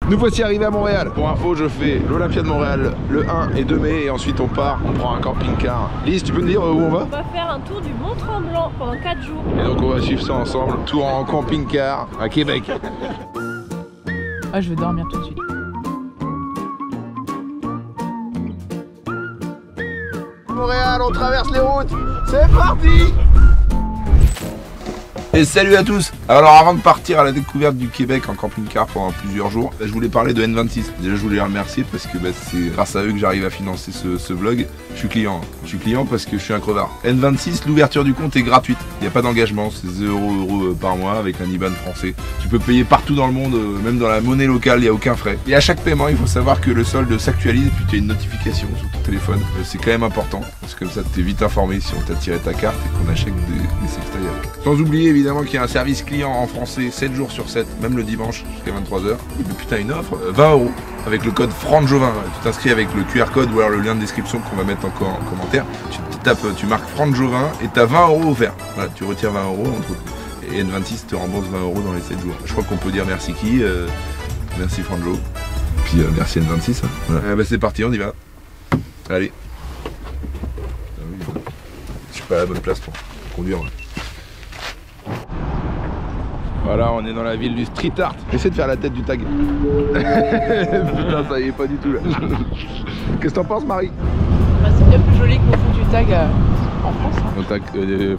Nous voici arrivés à Montréal. Pour info, je fais l'Olympia de Montréal le 1 et 2 mai et ensuite on part, on prend un camping-car. Lise, tu peux me dire où on va? On va faire un tour du Mont-Tremblant pendant 4 jours. Et donc on va suivre ça ensemble, tour en camping-car à Québec. Ah, je vais dormir tout de suite. Montréal, on traverse les routes. C'est parti! Et salut à tous. Alors avant de partir à la découverte du Québec en camping-car pendant plusieurs jours, je voulais parler de N26. Déjà je voulais les remercier parce que c'est grâce à eux que j'arrive à financer ce vlog. Je suis client parce que je suis un crevard. N26, l'ouverture du compte est gratuite. Il n'y a pas d'engagement, c'est 0 € par mois avec un IBAN français. Tu peux payer partout dans le monde, même dans la monnaie locale, il n'y a aucun frais. Et à chaque paiement, il faut savoir que le solde s'actualise et puis tu as une notification sur ton téléphone. C'est quand même important parce que comme ça tu es vite informé si on t'a tiré ta carte et qu'on achète des sextoys avec. Sans oublier évidemment qu'il y a un service client en français 7 jours sur 7, même le dimanche jusqu'à 23 h. Et puis putain une offre, 20 € avec le code FranJovin. Tu t'inscris avec le QR code ou alors le lien de description qu'on va mettre encore en commentaire. Tu marques FranJovin et tu as 20 € offerts. Voilà, tu retires 20 € entre et N26 te rembourse 20 € dans les 7 jours. Je crois qu'on peut dire merci qui, merci Franjo, puis merci N26. Hein. Voilà. Bah, c'est parti, on y va. Allez. Ah oui, je suis pas à la bonne place pour conduire. Ouais. Voilà, on est dans la ville du street art. Essaie de faire la tête du tag. Putain, ça y est pas du tout là. Qu'est-ce que t'en penses, Marie? Bah, c'est bien plus joli que mon foutu tag en France. Hein. On tag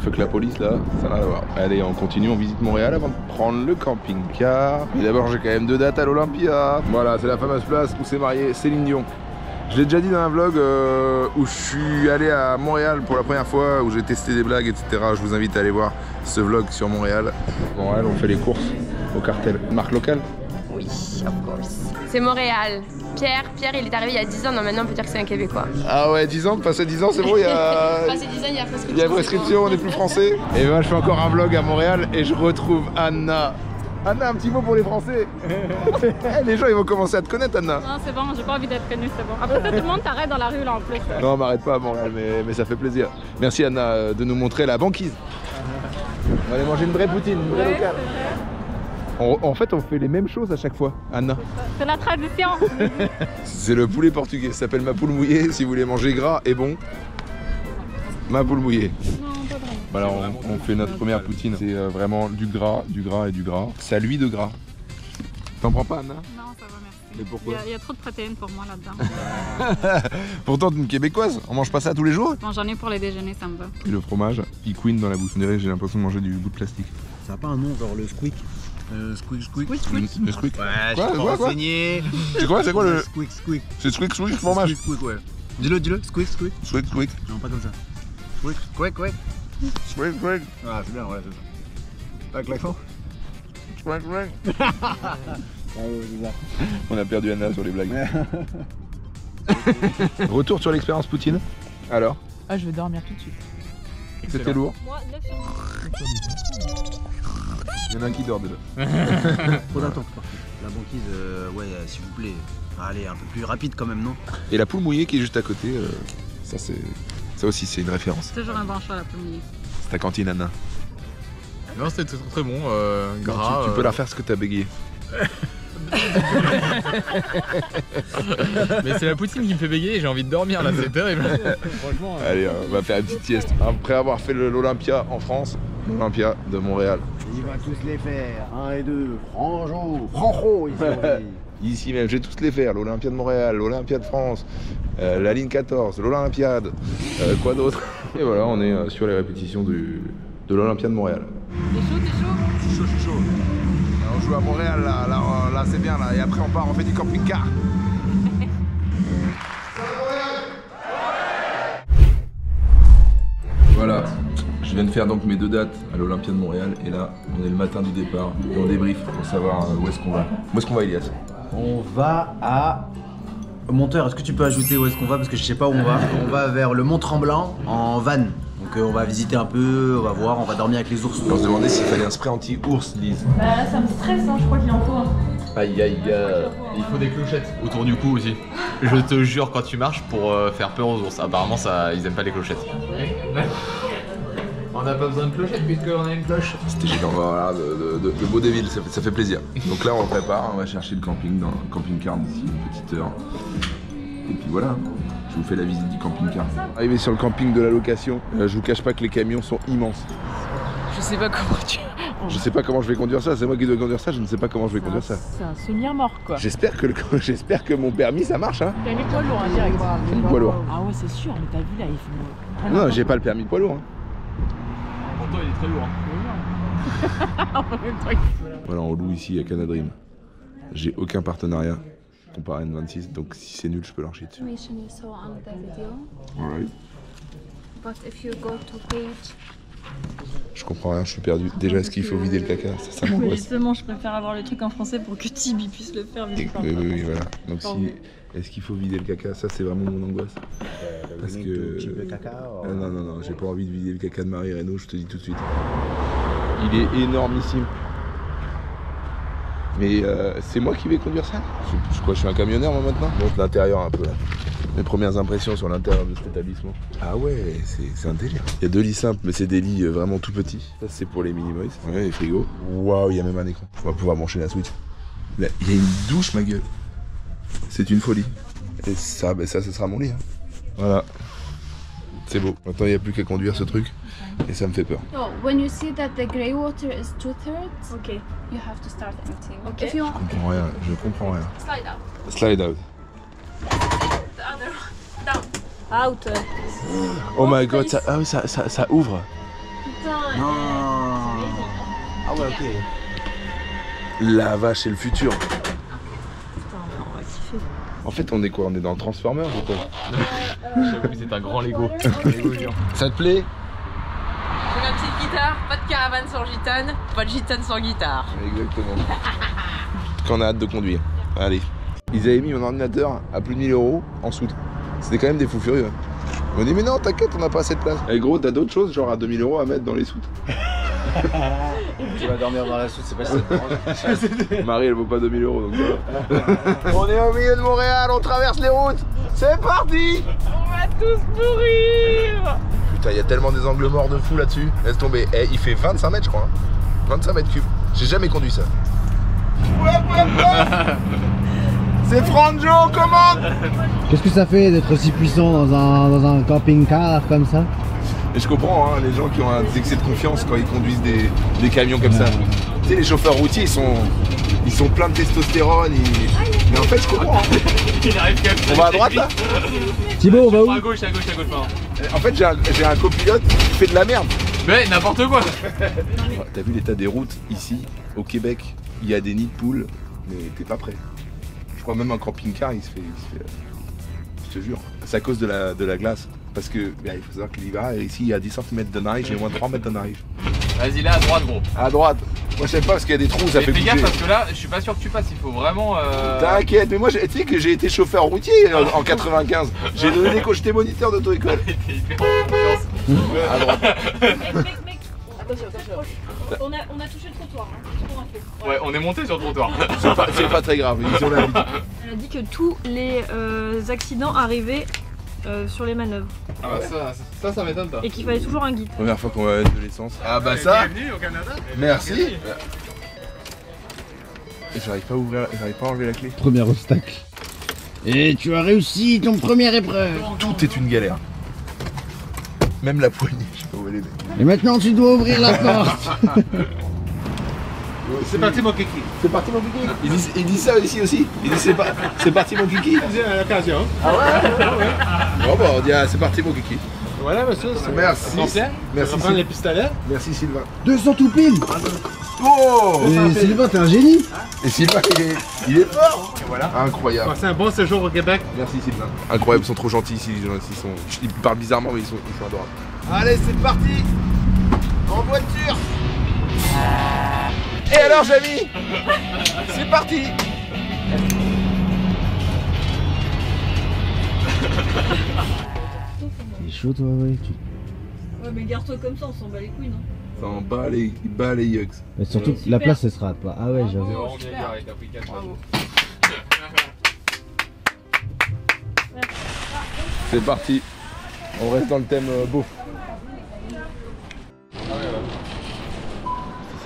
fuck la police là, ça n'a rien à voir. Allez, on continue, on visite Montréal avant de prendre le camping-car. Mais d'abord, j'ai quand même 2 dates à l'Olympia. Voilà, c'est la fameuse place où s'est mariée Céline Dion. Je l'ai déjà dit dans un vlog où je suis allé à Montréal pour la première fois, où j'ai testé des blagues, etc. Je vous invite à aller voir ce vlog sur Montréal. Montréal, on fait les courses au cartel. Marque locale? Oui, of course. C'est Montréal. Pierre, il est arrivé il y a 10 ans, non maintenant on peut dire que c'est un Québécois. Ah ouais, 10 ans, passé 10 ans, c'est bon, il y a... Passé 10 ans, il y a prescription. Il y a prescription, on est plus français. Et ben je fais encore un vlog à Montréal et je retrouve Anna. Anna, un petit mot pour les Français. Les gens ils vont commencer à te connaître, Anna. Non, c'est bon, j'ai pas envie d'être connue, c'est bon. Après ça, tout le monde t'arrête dans la rue là en plus. Non, m'arrête pas à Montréal, mais ça fait plaisir. Merci Anna de nous montrer la banquise. On va aller manger une vraie poutine, une vraie locale. En fait, on fait les mêmes choses à chaque fois, Anna. C'est la tradition. C'est le poulet portugais, ça s'appelle ma poule mouillée. Si vous voulez manger gras et bon, ma poule mouillée. Non, pas vraiment. Voilà, on fait notre première poutine. C'est vraiment du gras et du gras. C'est à lui de gras. T'en prends pas, Anna? Non, ça va, merci. Mais pourquoi? Il y a trop de protéines pour moi là-dedans. Pourtant, t'es une québécoise, on mange pas ça tous les jours? Bon, j'en ai pour les déjeuners, ça me va. Et le fromage, il couine dans la bouche. On dirait, j'ai l'impression de manger du bout de plastique. Ça n'a pas un nom, genre le squeak? Squeak. Le squeak. Ouais, je suis pas renseigné. C'est quoi le... Squeak. C'est squeak fromage? Squeak, ouais. Dis-le. Squeak. Squeak. Non, pas comme ça. Squeak. Squeak. Ah, c'est bien, ouais, c'est ça. Avec l'accent? Squeak. Ah ouais, c'est ça. On a perdu Anna sur les blagues. Retour sur l'expérience poutine. Alors? Ah, je vais dormir tout de suite. C'était lourd. Moi, 9 sur 10. Il y en a un qui dort déjà. Trop d'attente, par contre. La banquise, ouais, s'il vous plaît. Allez, un peu plus rapide quand même, non? Et la poule mouillée qui est juste à côté, ça aussi c'est une référence. Toujours un bon choix la première. C'est ta cantine, Anna. Non, c'était très bon, gras. Tu peux la refaire ce que t'as bégayé. Mais c'est la poutine qui me fait bégayer et j'ai envie de dormir là, c'est terrible. Franchement. Allez, on va faire une petite sieste. Après avoir fait l'Olympia en France, l'Olympia de Montréal. Il va tous les faire. 1 et 2. Franjo, ici on dit. Ici même, je vais tous les faire. L'Olympia de Montréal, l'Olympia de France, la ligne 14, l'Olympiade, quoi d'autre. Et voilà, on est sur les répétitions de l'Olympia de Montréal. T'es chaud? Je suis chaud. On joue à Montréal, là c'est bien, là. Et après on part, on fait du camping-car. Voilà, je viens de faire donc mes 2 dates à l'Olympia de Montréal. Et là, on est le matin du départ. Et on débrief pour savoir où est-ce qu'on va. Où est-ce qu'on va, Elias? On va à... Monteur, est-ce que tu peux ajouter où est-ce qu'on va? Parce que je sais pas où on va. On va vers le Mont-Tremblant en van. Donc on va visiter un peu, on va voir, on va dormir avec les ours. On se demandait s'il fallait un spray anti-ours, Lise. Bah là, ça me stresse, hein, je crois qu'il en faut un. Aïe aïe aïe. Il faut des clochettes autour du cou aussi. Je te jure, quand tu marches pour faire peur aux ours. Apparemment, ils aiment pas les clochettes. On n'a pas besoin de clochette puisqu'on a une cloche. C'était génial, voilà, de Baudeville, ça fait plaisir. Donc là on prépare, on va chercher le camping dans le camping-car d'ici une petite heure. Et puis voilà, je vous fais la visite du camping-car. Arrivé sur le camping de la location, je vous cache pas que les camions sont immenses. Je sais pas comment tu... Je sais pas comment je vais conduire ça, c'est moi qui dois conduire ça, je ne sais pas comment je vais conduire ça. C'est un semi-mort quoi. J'espère que mon permis ça marche hein. Permis poids lourd hein, direct. Permis poids lourd. Ah ouais c'est sûr, mais t'as vu là, il faut... Non, j'ai pas le permis poids lourd. Hein. Pourtant il est très lourd. Voilà, on loue ici à Canadream. J'ai aucun partenariat comparé à N26, donc si c'est nul, je peux leur chier dessus. Information you saw on the video, Alright. but if you go to page, Je comprends rien, je suis perdu. Déjà, est-ce qu'il faut vider le caca? Ça m'angoisse. Justement, je préfère avoir le truc en français pour que Tibi puisse le faire. Oui, oui, voilà. Donc si... Est-ce qu'il faut vider le caca? Ça, c'est vraiment mon angoisse. Parce que... Non, non, non, j'ai pas envie de vider le caca de Marie Reynaud, je te dis tout de suite. Il est énormissime. Mais c'est moi qui vais conduire ça? Je crois que je suis un camionneur moi maintenant. Je montre l'intérieur un peu là. Mes premières impressions sur l'intérieur de cet établissement. Ah ouais, c'est un délire. Il y a 2 lits simples, mais c'est des lits vraiment tout petits. Ça c'est pour les mini-boys. Ouais, les frigos. Waouh, il y a même un écran. On va pouvoir brancher la Switch. Là, il y a une douche, ma gueule. C'est une folie. Et ça, ben ça, ce sera mon lit. Hein. Voilà. C'est beau. Maintenant, il n'y a plus qu'à conduire ce truc. Et ça me fait peur. so when you see that the grey water is 2/3, Ok. you have to start emptying. Ok. If you want, Je comprends rien, je comprends rien. slide out. Slide out. Out. Oh my god, ça, ah oui, ça ouvre. Putain. Ah ouais, ok. La vache, c'est le futur. Putain, on va kiffer. En fait, on est quoi? On est dans le Transformer ou quoi? J'avoue que c'est un grand Lego. Ça te plaît? J'ai ma petite guitare, pas de caravane sans gitane, pas de gitane sans guitare. Exactement. Qu'on a hâte de conduire. Allez. Ils avaient mis mon ordinateur à plus de 1000 € en soute. C'était quand même des fous furieux. On dit mais non, t'inquiète, on n'a pas assez de place. Et gros, t'as d'autres choses genre à 2000 € à mettre dans les soutes? Tu vas dormir dans la soute, c'est pas ça. Marie, elle vaut pas 2000 € donc ça va. On est au milieu de Montréal, on traverse les routes. C'est parti! On va tous mourir. Putain, il y a tellement des angles morts de fou là-dessus. Laisse tomber. Eh, il fait 25 mètres, je crois. Hein. 25 mètres cubes. J'ai jamais conduit ça. C'est Franjo, on commande! Qu'est-ce que ça fait d'être aussi puissant dans un camping-car comme ça? Et je comprends, hein, les gens qui ont des excès de confiance quand ils conduisent des camions comme ça. Tu sais, les chauffeurs routiers, ils sont pleins de testostérone. Mais en fait, je comprends. Hein. On va à droite là? Thibaut, on va où? À gauche, pardon. En fait, j'ai un copilote qui fait de la merde. Mais n'importe quoi. T'as vu l'état des routes ici, au Québec? Il y a des nids de poules, mais t'es pas prêt. Je crois même un camping-car, il se fait je te jure. C'est à cause de la glace. Parce que bah, il faut savoir que l'hiver, ici, il y a 10 cm de neige et moins de 3 mètres de neige. Vas-y là à droite gros. À droite. Moi je sais pas parce qu'il y a des trous, ça fait Fais gaffe bouger. parce que là, je suis pas sûr que tu passes, il faut vraiment... T'inquiète, mais moi tu sais que j'ai été chauffeur routier en 95. J'ai donné des cours, j'étais moniteur d'auto-école. T'es hyper en confiance. À droite. Mec, attention. On a touché le trottoir, hein, pour info. Ouais, on est monté sur le trottoir. C'est pas très grave, ils ont l'habitude. Elle a dit que tous les accidents arrivaient sur les manœuvres. Ah bah ça m'étonne pas. Et qu'il fallait toujours un guide. Première fois qu'on va mettre de l'essence. Ah bah ça. Bienvenue au Canada. Merci. Et j'arrive pas à enlever la clé. Premier obstacle. Et tu as réussi ton première épreuve. Tout est une galère. Même la poignée, je sais pas où elle est. Et maintenant tu dois ouvrir la porte. C'est parti mon kiki. C'est parti mon kiki. Il dit ça ici aussi. Il dit c'est parti mon kiki. C'est à l'occasion. Ah ouais. Bon bah on dit ah, c'est parti mon kiki. Voilà monsieur. Merci. Complet. Merci. On va prendre les pistolets. Merci Sylvain. 200 tout pile. Oh. Et Sylvain, t'es un génie. Et Sylvain il est fort. Et voilà. Incroyable. Passez un bon séjour au Québec. Merci Sylvain. Incroyable, ils sont trop gentils ici. Ils parlent bizarrement mais ils sont adorables. Allez c'est parti. En voiture. Et alors Jamy, c'est parti. C'est chaud toi, ouais. Ouais, mais garde-toi comme ça, on s'en bat les couilles, non? Ça en bat les yucks. Mais surtout que la place, elle sera pas. Ah ouais, j'avoue. On est carré, t'as pris 4 jours. C'est parti. On reste dans le thème beauf.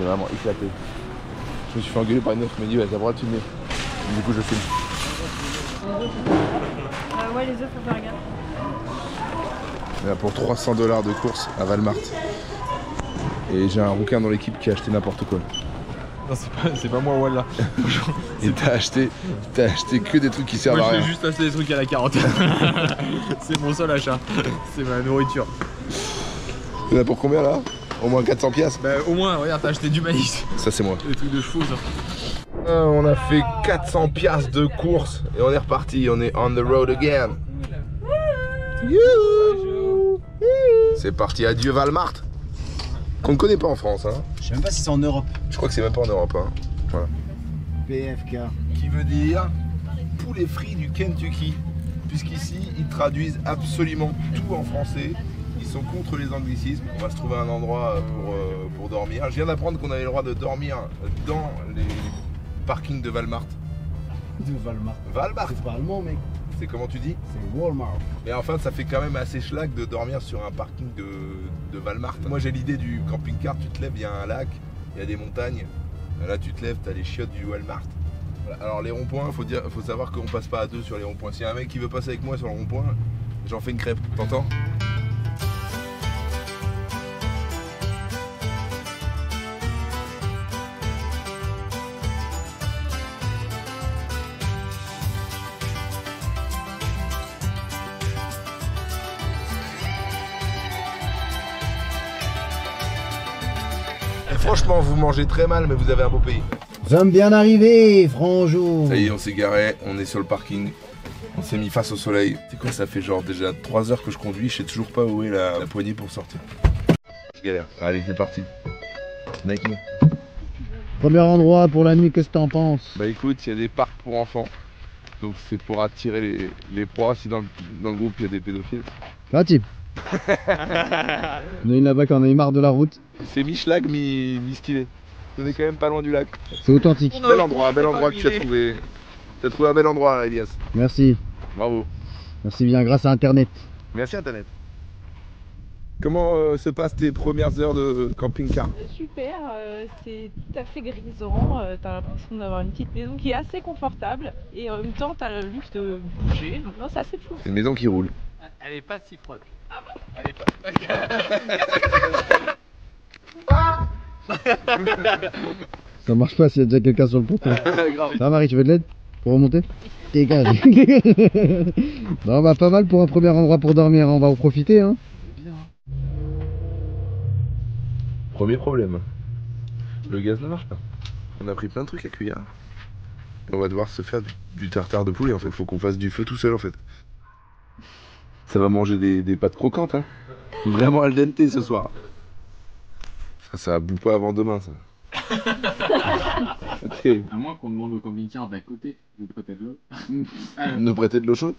c'est vraiment éclaté. Je me suis fait engueuler par une meuf qui m'a dit ouais, t'as le droit de filmer. Du coup je filme. Ouais, les œufs, faut faire gaffe. Là, pour 300 $ de course à Walmart. Et j'ai un rouquin dans l'équipe qui a acheté n'importe quoi. Non, c'est pas moi, Wallah. Et t'as acheté que des trucs qui servent à rien. Moi, j'ai juste acheté des trucs à la carotte. C'est mon seul achat. C'est ma nourriture. T'en as pour combien là? Au moins 400 piastres? Bah, au moins, regarde, t'as acheté du maïs. Ça, c'est moi. Des trucs de chevaux, ça. On a fait 400 piastres de course et on est reparti. On est on the road again. C'est parti, adieu Walmart. Qu'on ne connaît pas en France. Hein. Je sais même pas si c'est en Europe. Je crois que c'est même pas en Europe. Hein. Voilà. PFK. Qui veut dire poulet frit du Kentucky. Puisqu'ici, ils traduisent absolument tout en français. Ils sont contre les anglicismes. On va se trouver un endroit pour dormir. Je viens d'apprendre qu'on avait le droit de dormir dans les parkings de Walmart. De Walmart. Walmart. C'est pas allemand, mec. C'est comment tu dis? C'est Walmart. Mais enfin, ça fait quand même assez schlag de dormir sur un parking de Walmart. Moi, j'ai l'idée du camping-car. Tu te lèves, il y a un lac, il y a des montagnes. Là, tu te lèves, tu as les chiottes du Walmart. Voilà. Alors, les ronds-points, faut savoir qu'on passe pas à deux sur les ronds-points. S'il y a un mec qui veut passer avec moi sur le rond-point, j'en fais une crêpe. T'entends? Franchement, vous mangez très mal, mais vous avez un beau pays. Nous sommes bien arrivés, Franjo. Ça y est, on s'est garé, on est sur le parking. On s'est mis face au soleil. C'est quoi, ça fait genre déjà 3 heures que je conduis, je sais toujours pas où est la poignée pour sortir. Je galère. Allez, c'est parti. Avec nous. Premier endroit pour la nuit, qu'est-ce que t'en penses? Bah écoute, il y a des parcs pour enfants. Donc c'est pour attirer les proies si dans le groupe il y a des pédophiles. Creatif. Il y en a une là-bas qui en a eu marre de la route. C'est mi-schlag, mi-stylé. On est quand même pas loin du lac. C'est authentique. Bel endroit que tu as trouvé. Tu as trouvé un bel endroit là, Elias. Merci. Bravo. Merci bien, grâce à Internet. Merci Internet. Comment se passent tes premières heures de camping-car? Super, c'est tout à fait grisant. T'as l'impression d'avoir une petite maison qui est assez confortable et en même temps t'as le luxe de bouger. Donc non, c'est assez fou. C'est une maison qui roule. Elle est pas si proche. Ça marche pas s'il y a déjà quelqu'un sur le ponton. Ça va Marie, tu veux de l'aide pour remonter? Dégage. Bon bah pas mal pour un premier endroit pour dormir, on va en profiter hein. Premier problème, le gaz ne marche pas. On a pris plein de trucs à cuire. Et on va devoir se faire du tartare de poulet en fait, faut qu'on fasse du feu tout seul en fait. Ça va manger des pâtes croquantes hein. Vraiment al dente ce soir. Ça boue pas avant demain ça. À moins qu'on demande au camping-car d'à côté de prêter de l'eau. Nous prêter de l'eau chaude.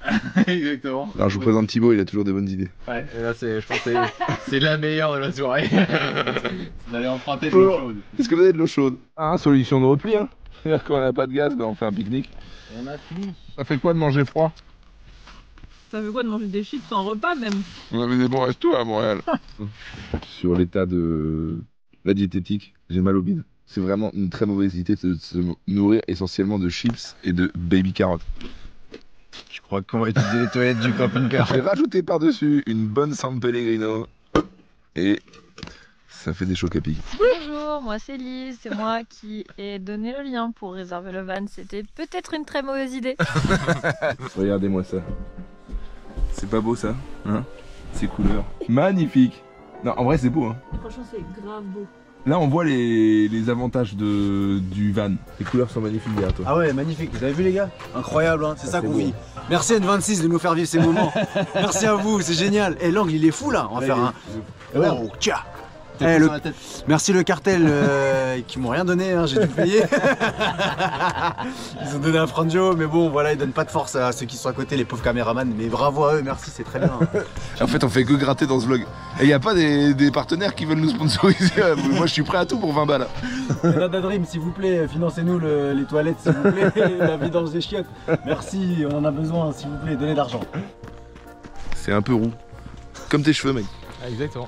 Exactement. Alors je vous présente Thibaut, il a toujours des bonnes idées. Ouais, et là je pense que c'est la meilleure de la soirée. D'aller emprunter de l'eau chaude. Est-ce que vous avez de l'eau chaude? Ah, solution de repli hein. C'est-à-dire qu'on n'a pas de gaz, ben on fait un pique-nique. On a fini. Ça fait quoi de manger froid? Ça veut quoi de manger des chips en repas même? On avait des bons restos à Montréal. Sur l'état de la diététique, j'ai mal au bide. C'est vraiment une très mauvaise idée de se nourrir essentiellement de chips et de baby carottes. Je crois qu'on va utiliser les toilettes du camping-car. J'ai rajouté par-dessus une bonne San Pellegrino et ça fait des chocs à pic. Bonjour, moi c'est Lise, c'est moi qui ai donné le lien pour réserver le van. C'était peut-être une très mauvaise idée. Regardez-moi ça. C'est pas beau ça, hein? Ces couleurs. Magnifique. Non, en vrai c'est beau hein. Franchement c'est grave beau. Là on voit les avantages du van. Les couleurs sont magnifiques derrière toi. Ah ouais, magnifique. Vous avez vu les gars? Incroyable, hein, c'est ça qu'on beau. vit. Merci N26 de nous faire vivre ces moments. Merci à vous, c'est génial. Et l'angle il est fou là, on va faire un... Oh, tiens. Merci le cartel qui m'ont rien donné, hein, j'ai dû payer. Ils ont donné un franjo, mais bon voilà, ils donnent pas de force à ceux qui sont à côté, les pauvres caméramans. Mais bravo à eux, merci, c'est très bien. En fait on fait que gratter dans ce vlog. Et il n'y a pas des partenaires qui veulent nous sponsoriser. Moi je suis prêt à tout pour 20 balles. Nada Dream, s'il vous plaît, financez-nous les toilettes s'il vous plaît, la vidange des chiottes. Merci, on en a besoin, s'il vous plaît, donnez d'argent. C'est un peu roux. Comme tes cheveux mec. Ah, exactement,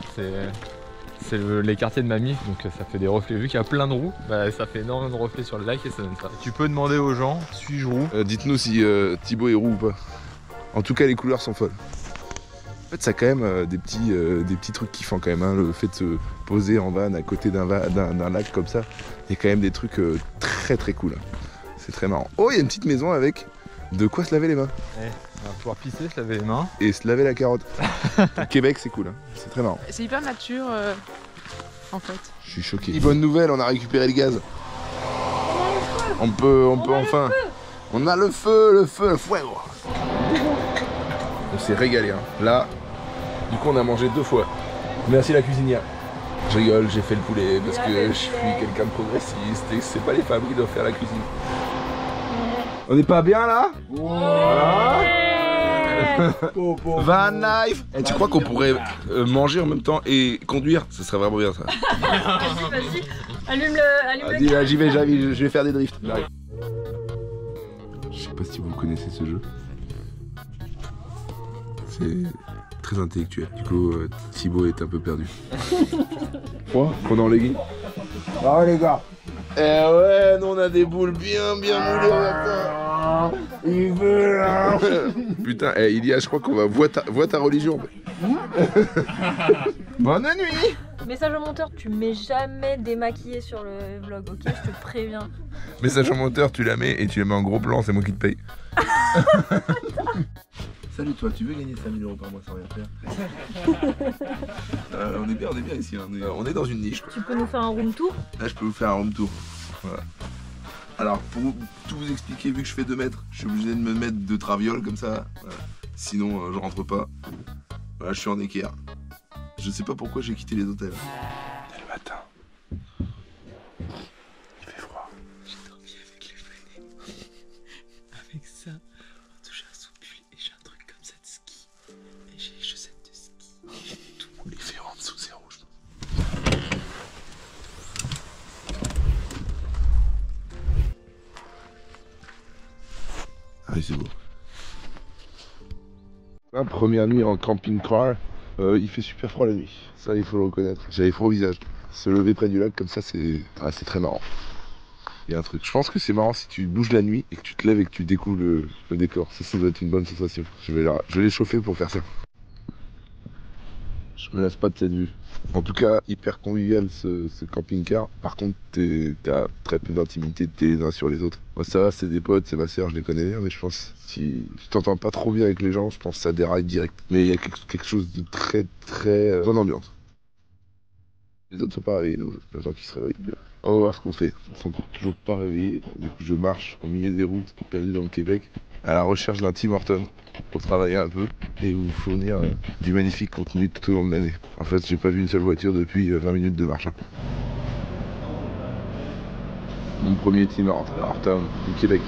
C'est les quartiers de Mamie, donc ça fait des reflets. Vu qu'il y a plein de roues, bah, ça fait énormément de reflets sur le lac et ça donne ça. Tu peux demander aux gens, suis-je roux? Dites-nous si Thibaut est roux ou pas. En tout cas, les couleurs sont folles. En fait, ça a quand même des petits trucs kiffants quand même. Hein. Le fait de se poser en van à côté d'un lac comme ça, il y a quand même des trucs très très cool. C'est très marrant. Oh, il y a une petite maison avec de quoi se laver les mains. Ouais, on va pouvoir pisser, se laver les mains. Et se laver la carotte. Au Québec, c'est cool. Hein. C'est très marrant. C'est hyper nature en fait. Je suis choqué. Bonne nouvelle, on a récupéré le gaz. On peut enfin. On a le feu. On s'est régalé. Hein. Là, du coup, on a mangé 2 fois. Merci la cuisinière. Je rigole, j'ai fait le poulet parce que je suis quelqu'un de progressiste et c'est pas les femmes qui doivent faire la cuisine. On n'est pas bien là? Voilà. Van life. Et tu crois qu'on pourrait manger en même temps et conduire? Ce serait vraiment bien ça. Vas-y, allume le Vas-y, j'y vais, je vais faire des drifts. Je sais pas si vous connaissez ce jeu. C'est très intellectuel. Du coup, Thibaut est un peu perdu. Quoi? Pendant les guillemets. Ah les gars. Eh ouais, nous on a des boules bien moulées, regarde ça. Il veut là. Putain, Ilia, je crois qu'on va voir ta religion. Bonne nuit. Message au monteur, tu mets jamais démaquillé sur le vlog, ok? Je te préviens. Message au monteur, tu la mets et tu la mets en gros plan, c'est moi qui te paye. Salut toi, tu veux gagner 5000 € par mois sans rien faire? On est bien ici, on est dans une niche. Tu peux nous faire un room tour? Là, je peux vous faire un room tour. Voilà. Alors, pour tout vous expliquer, vu que je fais 2 mètres, je suis obligé de me mettre de traviole comme ça. Voilà. Sinon, je rentre pas. Voilà, je suis en équerre. Je sais pas pourquoi j'ai quitté les hôtels. C'est le matin. Il fait froid. J'ai dormi avec les fenêtres. Avec ça, on touche à son cul et j'ai un truc comme ça de ski. Et j'ai les chaussettes de ski. J'ai tout les fait en dessous, c'est rouge. Ah oui, c'est beau. La première nuit en camping-car. Il fait super froid la nuit, ça il faut le reconnaître. J'avais froid au visage. Se lever près du lac comme ça, c'est très marrant. Il y a un truc, je pense que c'est marrant si tu bouges la nuit et que tu te lèves et que tu découvres le décor. Ça doit être une bonne sensation. Je vais les chauffer pour faire ça. Je me lasse pas de cette vue. En tout cas, hyper convivial ce camping-car. Par contre, t'as très peu d'intimité les uns sur les autres. Moi ça va, c'est des potes, c'est ma soeur, je les connais bien, mais je pense si tu t'entends pas trop bien avec les gens, je pense que ça déraille direct. Mais il y a quelque chose de très bonne ambiance. Les autres sont pas réveillés, nous, les gens qui se réveillent bien. On va voir ce qu'on fait. Ils sont toujours pas réveillés. Du coup, je marche au milieu des routes perdues dans le Québec à la recherche d'un Tim Hortons pour travailler un peu et vous fournir du magnifique contenu tout au long de l'année. En fait, j'ai pas vu une seule voiture depuis 20 minutes de marche. Mon premier Tim Hortons du Québec.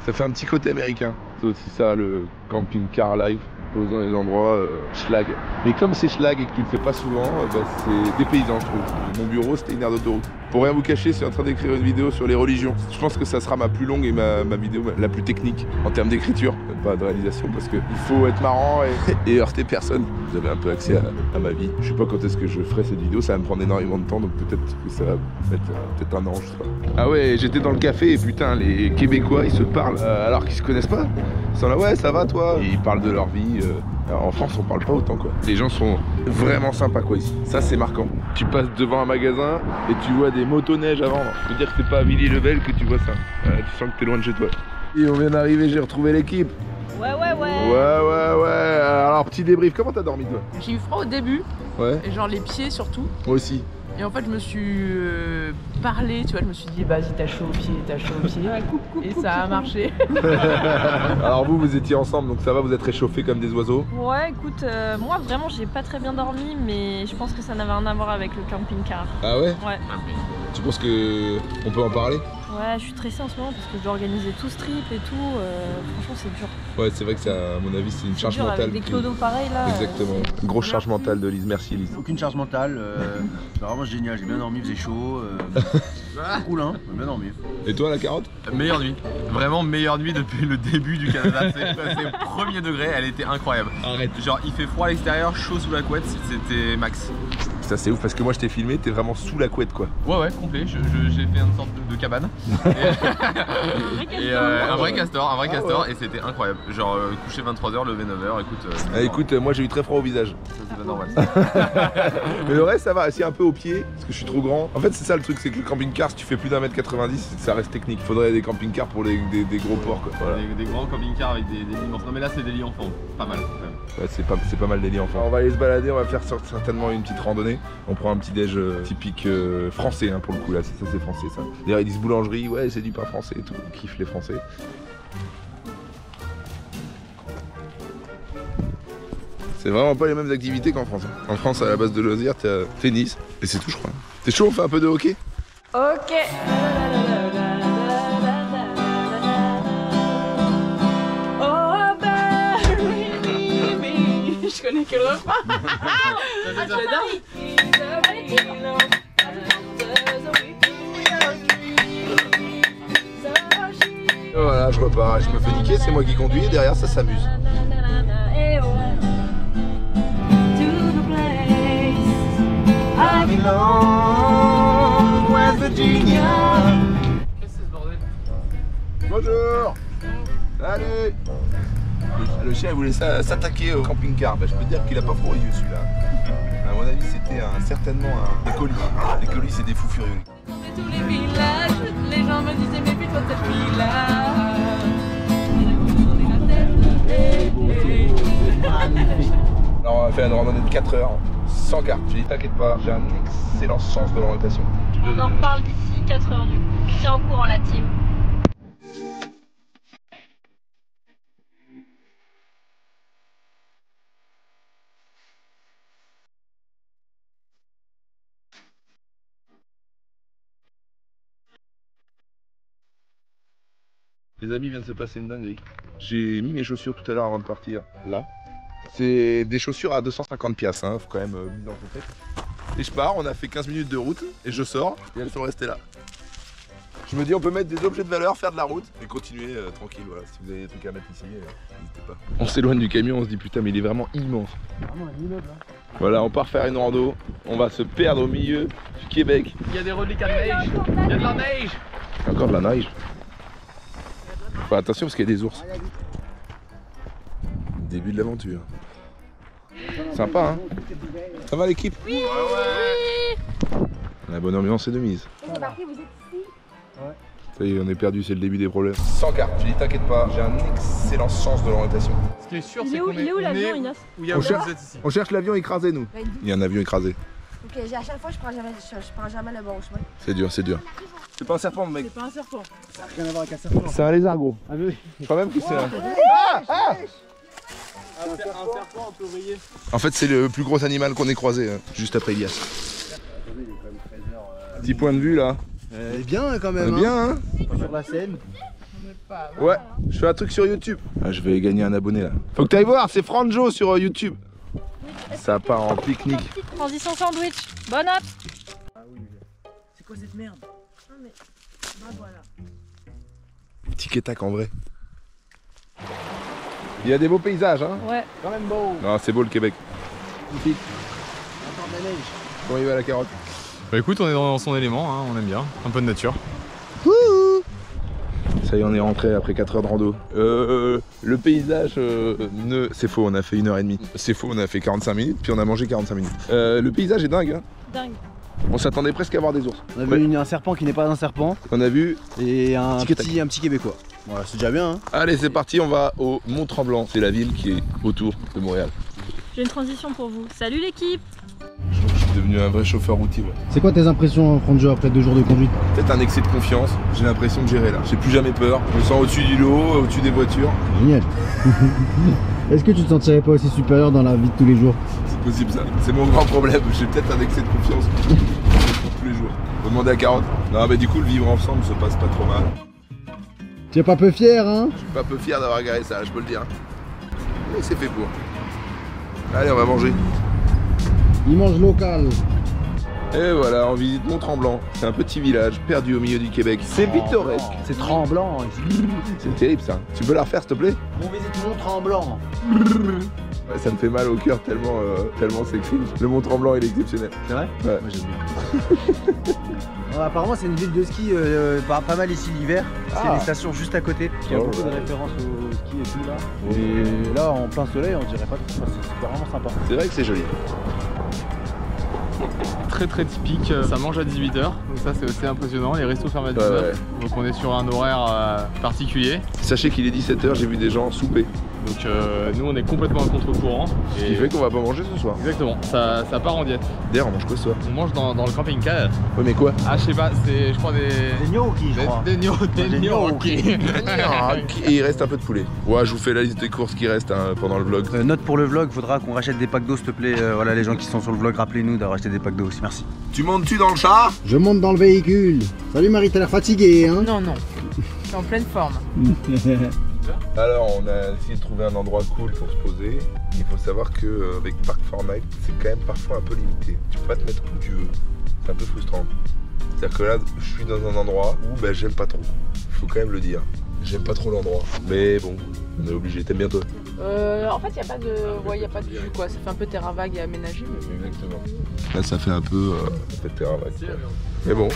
Ça fait un petit côté américain. C'est aussi ça, le camping-car live. Dans les endroits schlag. Mais comme c'est schlag et que tu le fais pas souvent, c'est dépaysant je trouve. Mon bureau c'était une aire d'autoroute. Pour rien vous cacher, je suis en train d'écrire une vidéo sur les religions. Je pense que ça sera ma plus longue et ma vidéo la plus technique en termes d'écriture, pas de réalisation, parce qu'il faut être marrant et heurter personne. Vous avez un peu accès à ma vie. Je sais pas quand est-ce que je ferai cette vidéo, ça va me prendre énormément de temps, donc peut-être que ça va mettre peut-être un an, je sais pas. Ah ouais, j'étais dans le café et putain, les Québécois ils se parlent alors qu'ils se connaissent pas. Ils sont là, ouais ça va toi. Et ils parlent de leur vie. En France on parle pas autant quoi. Les gens sont vraiment sympas quoi ici. Ça c'est marquant. Tu passes devant un magasin et tu vois des motoneiges à vendre. Je peux dire que c'est pas à Villiers-le-Bel que tu vois ça. Tu sens que t'es loin de chez toi. Et on vient d'arriver, j'ai retrouvé l'équipe. Ouais. Alors petit débrief, comment t'as dormi toi? J'ai eu froid au début. Ouais. Et genre les pieds surtout. Moi aussi. Et en fait je me suis parlé, tu vois, je me suis dit vas-y t'as chaud aux pieds. Et ça a marché. Alors vous étiez ensemble donc ça va, vous êtes réchauffés comme des oiseaux? Ouais écoute, moi vraiment j'ai pas très bien dormi mais je pense que ça n'avait rien à voir avec le camping-car. Ah ouais? Ouais. Tu penses que on peut en parler? Ouais, je suis stressée en ce moment parce que je dois organiser tout ce trip et tout. Franchement, c'est dur. Ouais, c'est vrai que ça, à mon avis, c'est une charge dur, mentale. Avec des clodos pareils là. Exactement. Grosse charge mentale de Lise. Merci Lise. Aucune charge mentale. C'est vraiment génial. J'ai bien dormi, il faisait chaud. Cool, hein. J'ai bien dormi. Et toi, la carotte? Meilleure nuit. Vraiment meilleure nuit depuis le début du Canada. C'est premier degré, elle était incroyable. Arrête. Genre, il fait froid à l'extérieur, chaud sous la couette, c'était max. Ça c'est ouf parce que moi je t'ai filmé, t'es vraiment sous la couette quoi. Ouais, complet. J'ai fait une sorte de cabane. Et un vrai castor, et c'était incroyable. Genre coucher 23h, lever 9h, écoute. Moi j'ai eu très froid au visage. Ça c'est pas normal. Mais le reste ça va, assis un peu au pied, parce que je suis trop grand. En fait c'est ça le truc, c'est que le camping-car, si tu fais plus d'1m90, ça reste technique. Il faudrait des camping-cars pour des gros ports quoi. Voilà. Des grands camping-cars avec des lits immenses. Non mais là c'est des lits enfants, pas mal quand même. Ouais, c'est pas mal des lits enfants. On va aller se balader, on va faire certainement une petite randonnée. On prend un petit déj typique français hein, pour le coup là, ça c'est français ça. D'ailleurs ils disent boulangerie, ouais c'est du pain français et tout, on kiffe les français. C'est vraiment pas les mêmes activités qu'en France. En France à la base de loisirs, t'as tennis, et c'est tout je crois. T'es chaud, on fait un peu de hockey? Ok. Je connais que le refrain. Voilà, je repars, je me fais niquer, c'est moi qui conduis et derrière ça s'amuse. Bonjour. Salut. Le chien voulait s'attaquer au camping-car. Bah, je peux dire qu'il a pas froid aux yeux celui-là. À mon avis c'était certainement un colis. Les colis c'est des fous furieux. Tous les villages, les gens me disaient méfie-toi de cette fille-là. Alors on va faire une randonnée de 4 heures, sans carte. J'ai dit t'inquiète pas, j'ai un excellent sens de l'orientation. On en reparle d'ici 4 heures du coup. C'est en courant la team. Les amis, vient de se passer une dinguerie. J'ai mis mes chaussures tout à l'heure avant de partir, là. C'est des chaussures à 250 piastres, hein, faut quand même dans ton tête. Et je pars, on a fait 15 minutes de route, et je sors, et elles sont restées là. Je me dis, on peut mettre des objets de valeur, faire de la route, et continuer tranquille, voilà. Si vous avez des trucs à mettre ici, n'hésitez pas. On s'éloigne du camion, on se dit, putain, mais il est vraiment immense. Vraiment un immeuble là. Voilà, on part faire une rando, on va se perdre au milieu du Québec. Il y a des reliques à neige, il y a de la neige. Encore de la neige. Faut attention parce qu'il y a des ours. Début de l'aventure. Sympa hein. Ça va l'équipe? Oui. La bonne ambiance est de mise. C'est parti, vous êtes ici? Ouais. Ça y est, on est perdu, c'est le début des problèmes. Sans carte, j'ai dit t'inquiète pas, j'ai un excellent sens de l'orientation. Ce qui est sûr, Il c'est est où, qu'on il est où l'avion, Inas? On cherche l'avion écrasé nous. Il y a un avion écrasé. Ok, à chaque fois je prends jamais le bon chemin. C'est dur, c'est dur. C'est pas un serpent mec. C'est pas un serpent. Ça n'a rien à voir avec un serpent. C'est un lézard gros. Ah oui. Je crois même que c'est un... un serpent, on peut vriller. En fait c'est le plus gros animal qu'on ait croisé, juste après Elias. Petit point de vue là. Bien quand même. Bien hein. Sur la scène. Ouais, je fais un truc sur YouTube. Ah, je vais gagner un abonné là. Faut que tu ailles voir, c'est Franjo sur YouTube. Ça part en pique-nique. Transition sandwich. Bonne app. C'est quoi cette merde? Non mais... Bah voilà. Tic et tac en vrai. Il y a des beaux paysages hein. Ouais. Quand même beau. Non, c'est beau le Québec. Encore de la neige. Comment il va la carotte? Bah écoute, on est dans son élément, hein, on aime bien. Un peu de nature. Ça y est, on est rentré après 4 heures de rando. Le paysage, c'est faux, on a fait 1h30. C'est faux, on a fait 45 minutes, puis on a mangé 45 minutes. Le paysage est dingue. Hein. Dingue. On s'attendait presque à voir des ours. On a vu un serpent qui n'est pas un serpent. On a vu et un petit Québécois. Voilà, c'est déjà bien. Hein. Allez, c'est parti, on va au Mont-Tremblant. C'est la ville qui est autour de Montréal. J'ai une transition pour vous. Salut l'équipe. Je suis devenu un vrai chauffeur routier. Ouais. C'est quoi tes impressions, Franjo, après 2 jours de conduite? Peut-être un excès de confiance. J'ai l'impression de gérer là. J'ai plus jamais peur. Je me sens au-dessus du lot, au-dessus des voitures. Génial. Est-ce que tu te sentirais pas aussi supérieur dans la vie de tous les jours? C'est possible ça. C'est mon grand problème. J'ai peut-être un excès de confiance pour tous les jours. Faut demander à Carotte. Non mais du coup le vivre ensemble se passe pas trop mal. Tu es pas peu fier hein? Je suis pas peu fier d'avoir garé ça, je peux le dire. Mais c'est fait pour. Allez, on va manger. Il mange local. Et voilà, on visite Mont-Tremblant. C'est un petit village perdu au milieu du Québec. C'est pittoresque. C'est tremblant. C'est terrible ça. Tu peux la refaire s'il te plaît? On visite Mont-Tremblant. Ouais, ça me fait mal au cœur tellement, tellement c'est clean. Le Mont Tremblant il est exceptionnel. C'est vrai? Ouais. Moi j'aime bien. Apparemment c'est une ville de ski pas mal ici l'hiver. Il y a des stations juste à côté. Il y a beaucoup de références au ski et tout là. Et là en plein soleil on dirait pas trop. C'est vraiment sympa. C'est vrai que c'est joli. Très très typique, ça mange à 18h, donc ça c'est aussi impressionnant, les restos ferment à 19h, ouais. Donc on est sur un horaire particulier. Sachez qu'il est 17h, j'ai vu des gens souper. Donc nous on est complètement à contre-courant. Ce qui fait qu'on va pas manger ce soir. Exactement, ça part en diète. D'ailleurs on mange quoi ce soir? On mange dans le camping-car. Ouais mais quoi? Ah je sais pas, c'est je crois des gnocchis je crois. Des gnocchis. Et il reste un peu de poulet. Ouais je vous fais la liste des courses qui restent hein, pendant le vlog. Note pour le vlog, faudra qu'on rachète des packs d'eau s'il te plaît. Voilà les gens qui sont sur le vlog, rappelez-nous d'avoir acheté des packs d'eau aussi, merci. Tu montes-tu dans le char? Je monte dans le véhicule. Salut Marie, t'as l'air fatiguée hein? Non, non, je suis en pleine forme. Alors on a essayé de trouver un endroit cool pour se poser. Il faut savoir que avec Park Fortnite c'est quand même parfois un peu limité. Tu peux pas te mettre où tu veux. C'est un peu frustrant. C'est-à-dire que là je suis dans un endroit où ben, j'aime pas trop. Il faut quand même le dire. J'aime pas trop l'endroit. Mais bon, on est obligé. T'aimes bien toi? En fait, il n'y a pas de vue quoi. Ça fait un peu terrain vague et aménagé. Mais... Exactement. Là, ça fait un peu terrain vague. Quoi. Mais bon.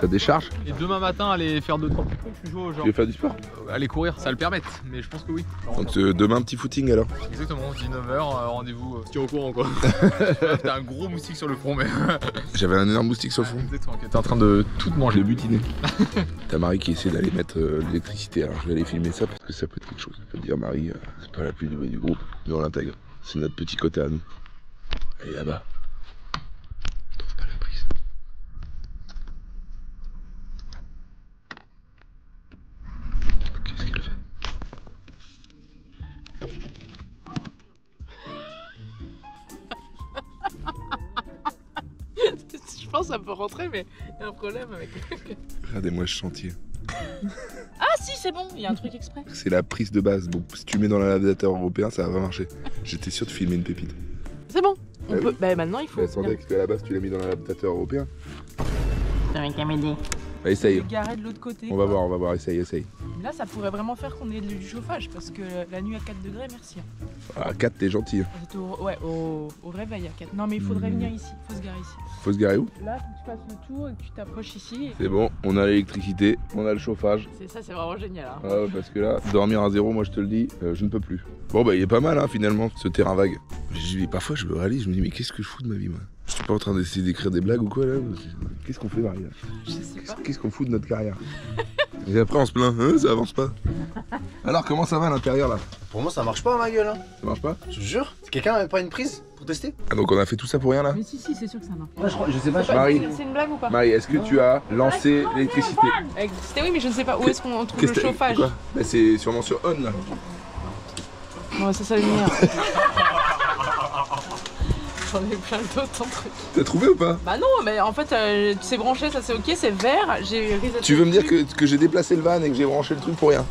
Ça décharge. Et demain matin, aller faire 2-3 petits trucs, je suis chaud, genre. Tu veux faire du sport? Aller courir, ça le permet, mais je pense que oui. Donc demain, petit footing alors? Exactement, 19h, rendez-vous. Tiens au courant quoi. T'as un gros moustique sur le front, mais. J'avais un énorme moustique sur le front. Exactement, qui était en train de tout manger. De butiner. T'as Marie qui essaie d'aller mettre l'électricité, alors je vais aller filmer ça parce que ça peut être quelque chose. Je peux te dire, Marie, c'est pas la plus douée du groupe, mais on l'intègre. C'est notre petit côté à nous. Et là-bas. Je trouve pas la prise. Qu'est-ce qu'elle fait? Je pense que ça peut rentrer, mais il y a un problème avec. Regardez-moi ce chantier. Ah si, c'est bon, il y a un truc exprès. C'est la prise de base. Bon, si tu mets dans l'adaptateur européen, ça va pas marcher. J'étais sûr de filmer une pépite. C'est bon. On peut... Oui. Bah maintenant il faut. Mais sans que à la base tu l'as mis dans l'adaptateur européen. T'aurais qu'à m'aider. Bah, essaye. Garer de l'autre côté. On va voir, essaye. Là, ça pourrait vraiment faire qu'on ait du chauffage parce que la nuit à 4 degrés, merci. Ah, 4, t'es gentil. Ouais, au réveil à 4. Non, mais il faudrait venir ici, faut se garer ici. Faut se garer où? Là, faut que tu fasses le tour et que tu t'approches ici. C'est bon, on a l'électricité, on a le chauffage. C'est ça, c'est vraiment génial. Hein. Ah, parce que là, dormir à zéro, moi je te le dis, je ne peux plus. Bon, bah, il est pas mal, hein, finalement, ce terrain vague. Parfois, je me réalise, je me dis, mais qu'est-ce que je fous de ma vie, moi? Je suis pas en train d'essayer d'écrire des blagues ou quoi, là? Qu'est-ce qu'on fait, Marie, là? Je sais pas. Qu'est-ce qu'on fout de notre carrière? Et après, on se plaint, hein, ça avance pas. Alors, comment ça va à l'intérieur, là? Pour moi ça marche pas ma gueule hein. Ça marche pas? Je te jure. Quelqu'un avait pas une prise pour tester? Ah, donc on a fait tout ça pour rien, là? Mais si, c'est sûr que ça marche. Ouais, je sais pas. Marie. C'est une blague ou pas? Marie, est-ce que tu as lancé l'électricité? Existé, oui, mais je ne sais pas où est-ce qu'on trouve le chauffage. Quoi? Bah, c'est sûrement sur on, là. Non, c'est ça le mien. J'en ai plein d'autres en truc. T'as trouvé ou pas? Bah non, mais en fait, c'est branché, ça c'est ok, c'est vert. Tu veux me dire que j'ai déplacé le van et que j'ai branché le truc pour rien?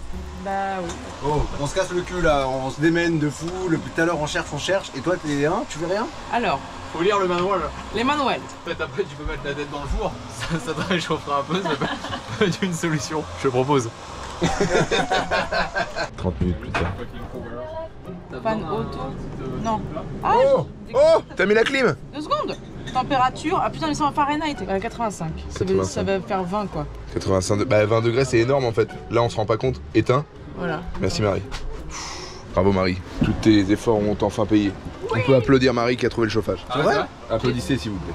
Bah oui. Oh, on se casse le cul là, on se démène de fou, depuis tout à l'heure on cherche, et toi t'es un, tu fais rien? Alors, faut lire le manuel. Les manuels. En fait, après, tu peux mettre la tête dans le four, ça te réchauffera un peu, ça peut être une solution. Je propose. 30 minutes plus tard. Fan auto. Non. Ah, oh, t'as mis la clim? 2 secondes. Température, ah putain, mais c'est en Fahrenheit. 85. Ça va faire 20 quoi. 85, bah 20 degrés c'est énorme en fait. Là on se rend pas compte. Éteint. Voilà. Merci Marie. Bravo Marie. Tous tes efforts ont enfin payé. Oui. On peut applaudir Marie qui a trouvé le chauffage. C'est vrai? Applaudissez s'il vous plaît.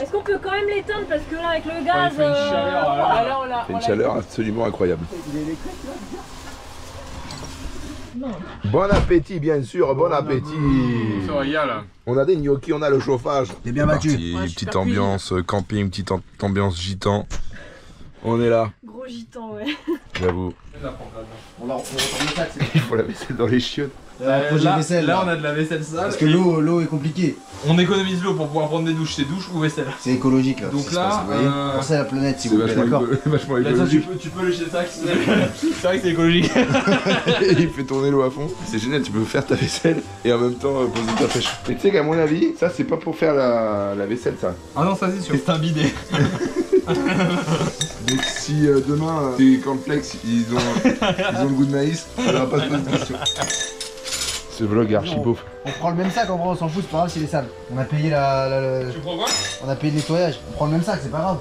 Est-ce qu'on peut quand même l'éteindre parce que là avec le gaz. Il fait une chaleur, là, une chaleur absolument incroyable. Il est électrique là? Non. Bon appétit bien sûr, bon appétit. On a des gnocchis, on a le chauffage. T'es bien battu. Ouais, petite ambiance camping, petite ambiance gitan. On est là. Gros gitan, ouais. J'avoue. On retourne le sac, Il faut la vaisselle dans les chiottes. projet vaisselle. Là, on a de la vaisselle sale. Parce que l'eau est compliquée. On économise l'eau pour pouvoir prendre des douches, c'est douche ou vaisselle. C'est écologique là. Donc là, pensez à la planète si vous voulez, d'accord. Vachement écologique. Tu peux lécher ça, c'est vrai que c'est écologique. Il fait tourner l'eau à fond. C'est génial, tu peux faire ta vaisselle et en même temps poser ta pêche. Et tu sais qu'à mon avis, ça c'est pas pour faire la vaisselle ça. Ah non, ça c'est sûr. C'est un bidet. Donc si demain tes cornflakes ils ont le goût de maïs, on n'aura pas de bonne question. Ce vlog est archi pauvre. On prend le même sac en vrai, on s'en fout, c'est pas grave s'il est sale. On a payé Tu prends quoi? On a payé le nettoyage. On prend le même sac, c'est pas grave.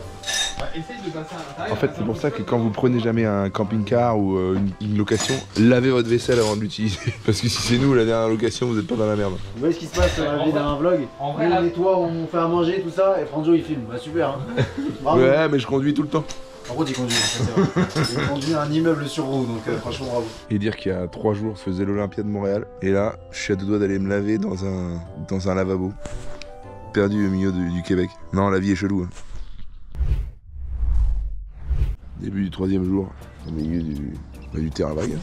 Essaye de passer à l'intérieur. En fait c'est pour ça que quand vous prenez jamais un camping-car ou une location, lavez votre vaisselle avant de l'utiliser. Parce que si c'est nous la dernière location, vous êtes pas dans la merde. Vous voyez ce qui se passe dans la vie d'un vlog? En vrai, on nettoie, on fait à manger, tout ça, et Franjo il filme. Bah super hein. Bravo. Ouais mais je conduis tout le temps. En gros il conduit, ça c'est vrai. Il conduit un immeuble sur roue, donc franchement bravo. Et dire qu'il y a 3 jours je faisais l'Olympia de Montréal et là je suis à deux doigts d'aller me laver dans un lavabo. Perdu au milieu du Québec. Non la vie est chelou. Hein. Début du 3e jour, au milieu du terrain vague.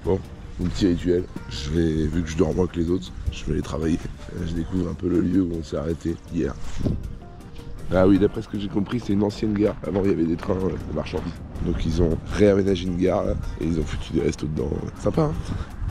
Bon, mon petit rituel, vu que je dors moins que les autres, je vais aller travailler. Là, je découvre un peu le lieu où on s'est arrêté hier. Ah oui, d'après ce que j'ai compris, c'est une ancienne gare. Avant, il y avait des trains de marchandises. Donc ils ont réaménagé une gare là, et ils ont foutu des restos dedans. Sympa, hein.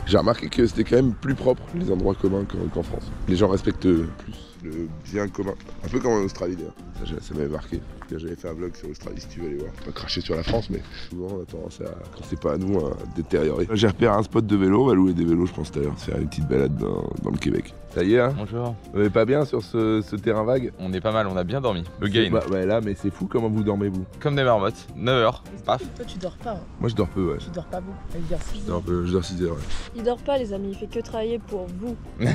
J'ai remarqué que c'était quand même plus propre, les endroits communs qu'en France. Les gens respectent plus le bien commun. Un peu comme en Australie d'ailleurs. Ça m'avait marqué. J'avais fait un vlog sur l'Australie si tu veux aller voir. Pas cracher sur la France, mais souvent on a tendance à, quand c'est pas à nous, à détériorer. J'ai repéré un spot de vélo, on va louer des vélos je pense tout à l'heure, faire une petite balade dans le Québec. Ça y est hein. Bonjour. Vous n'êtes pas bien sur ce terrain vague? On est pas mal, on a bien dormi. Le gain. Bah là mais c'est fou comment vous dormez vous. Comme des marmottes, 9h, paf. Toi tu dors pas. Hein. Moi je dors peu ouais. Tu dors pas beaucoup. Il dort 6 heures. Je dors 6 heures ouais. Il dort pas les amis, il fait que travailler pour vous. Et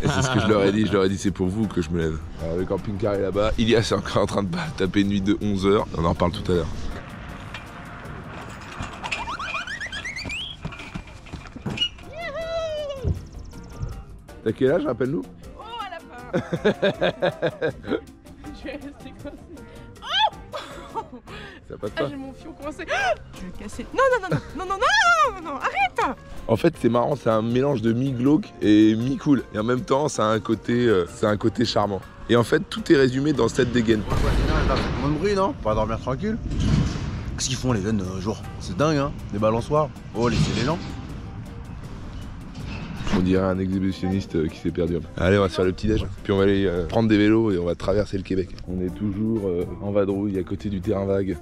c'est ce que je leur ai dit c'est pour vous que je me lève. Alors le camping-car est là-bas, Ilias est encore en train de taper une nuit de 11 heures. On en reparle tout à l'heure. T'as quel âge, rappelle-nous? Oh, à la fin. Je vais rester coincée. Oh, ça passe pas. J'ai mon fion coincé. Je vais casser. Non, arrête. En fait, c'est marrant, c'est un mélange de mi-glauque et mi-cool. Et en même temps, ça a un côté charmant. Et en fait, tout est résumé dans cette dégaine. Moins de bruit, non? Pour dormir tranquille. Qu'est-ce qu'ils font les jeunes un jour? C'est dingue, hein? Des balançoires. Oh, laissez les gens. On dirait un exhibitionniste qui s'est perdu. Allez, on va se faire le petit déj. Puis on va aller prendre des vélos et on va traverser le Québec. On est toujours en vadrouille à côté du terrain vague.